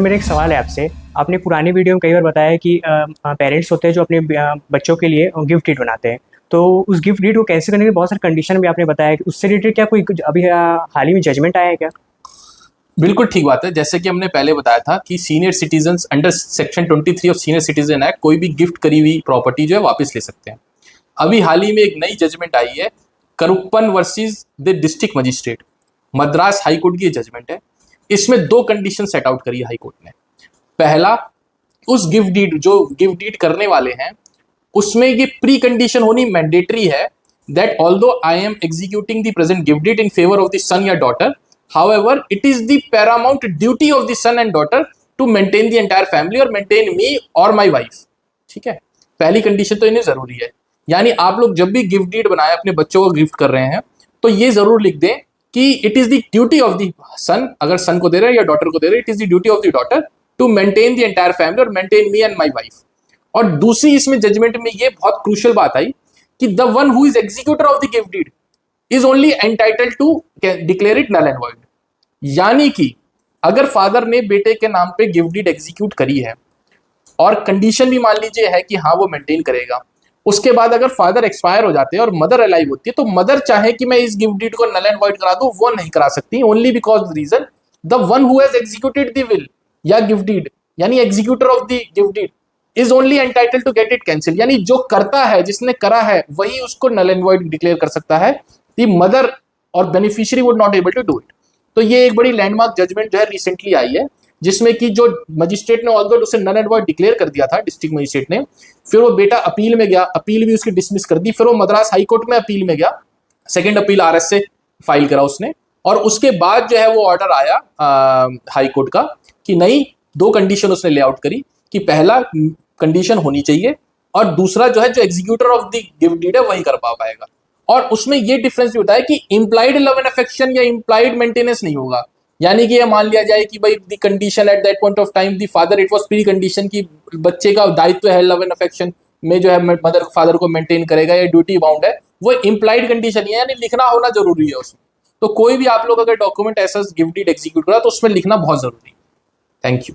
मेरा एक सवाल है आपसे। आपने पुरानी वीडियो में कई बार बताया है कि पेरेंट्स होते हैं जो अपने बच्चों के लिए गिफ्ट डीड बनाते हैं। तो उस गिफ्ट डीड को कैंसिल करने के बहुत सारे कंडीशन भी आपने बताया कि उससे रिलेटेड क्या कोई कुछ अभी हाल ही में जजमेंट आया है क्या? बिल्कुल ठीक बात है। जैसे कि हमने पहले बताया था कि senior citizen under section 23 of senior citizen act कोई भी गिफ्ट करी हुई प्रॉपर्टी जो है वापस ले सकते हैं। अभी हाल ही में एक नई जजमेंट आई है, Karuppan versus the district magistrate, Madras high court की ये जजमेंट है। इसमें दो कंडीशन सेट आउट करी है हाई कोर्ट ने। पहला, उस गिफ्ट डीड जो गिफ्ट डीड करने वाले हैं उसमें ये प्री कंडीशन होनी मैंडेटरी है that although I am executing the present gift deed in favour of the son या daughter, however it is the paramount duty of the son and daughter to maintain the entire family or maintain me or my wife। ठीक है, पहली condition तो इन्हें जरूरी है। यानी आप लोग जब भी गिफ्ट डीड बनाए अपने बच्चों को गिफ्ट कर रहे हैं तो ये जरूर लिख दें कि it is the duty of the son, अगर सन को दे रहे हैं या डॉटर को दे रहे हैं, it is the duty of the daughter to maintain the entire family और maintain me and my wife. और दूसरी इसमें जजमेंट में ये बहुत क्रूशियल बात आई कि the one who is executor of the gift deed is only entitled to declare it null and void. यानी कि अगर फादर ने बेटे के नाम पे गिफ्ट डीड एग्जीक्यूट करी है और कंडीशन भी मान लीजिए है कि हाँ वो मेंटेन करेगा, उसके बाद अगर फादर एक्सपायर हो जाते हैं और मदर अलाइव होती है तो मदर चाहे कि मैं इस गिफ्ट डीड को नल एंड वॉइड करा दूं, वो नहीं करा सकती, only because the reason the one who has executed the will या गिफ्ट डीड यानी executor of the gift deed is only entitled to get it cancel. यानी जो करता है, जिसने करा है, वही उसको नल एंड वॉइड डिक्लेयर कर सकता है। द मदर और beneficiary would not able to do it. तो ये एक बड़ी लैंडमार्क जजमेंट जो है रिसेंटली आई है, जिसमें कि जो मजिस्ट्रेट ने ऑल्दो उसे नल एंड वॉइड डिक्लेयर कर दिया था, डिस्ट्रिक्ट मजिस्ट्रेट ने, फिर वो बेटा अपील में गया, अपील भी उसकी डिसमिस कर दी, फिर वो मद्रास हाई कोर्ट में अपील में गया, सेकंड अपील आरएस से फाइल करा उसने, और उसके बाद जो है वो ऑर्डर आया हाई कोर्ट का कि नहीं, दो कंडीशन उसने लेआउट करी कि पहला कंडीशन होनी चाहिए और दूसरा जो है जो executor of the gift deed है वही कर पाएगा। और उसमें ये डिफरेंस भी होता है कि इंप्लाइड लव एंड अफेक्शन या इंप्लाइड मेंटेनेंस नहीं होगा। यानी कि ये मान लिया जाए कि भाई the condition at that point of time the father, it was pre condition की बच्चे का दायित्व है लव एंड अफेक्शन में जो है मदर फादर को मेंटेन करेगा या ड्यूटी बाउंड है, वो इंप्लाइड कंडीशन है, यानी लिखना होना जरूरी है उसमें। तो कोई भी आप लोग अगर डॉक्यूमेंट ऐसा गिफ्ट डीड एग्जीक्यूट करा तो उसमें लिखना बहुत जरूरी है। Thank you.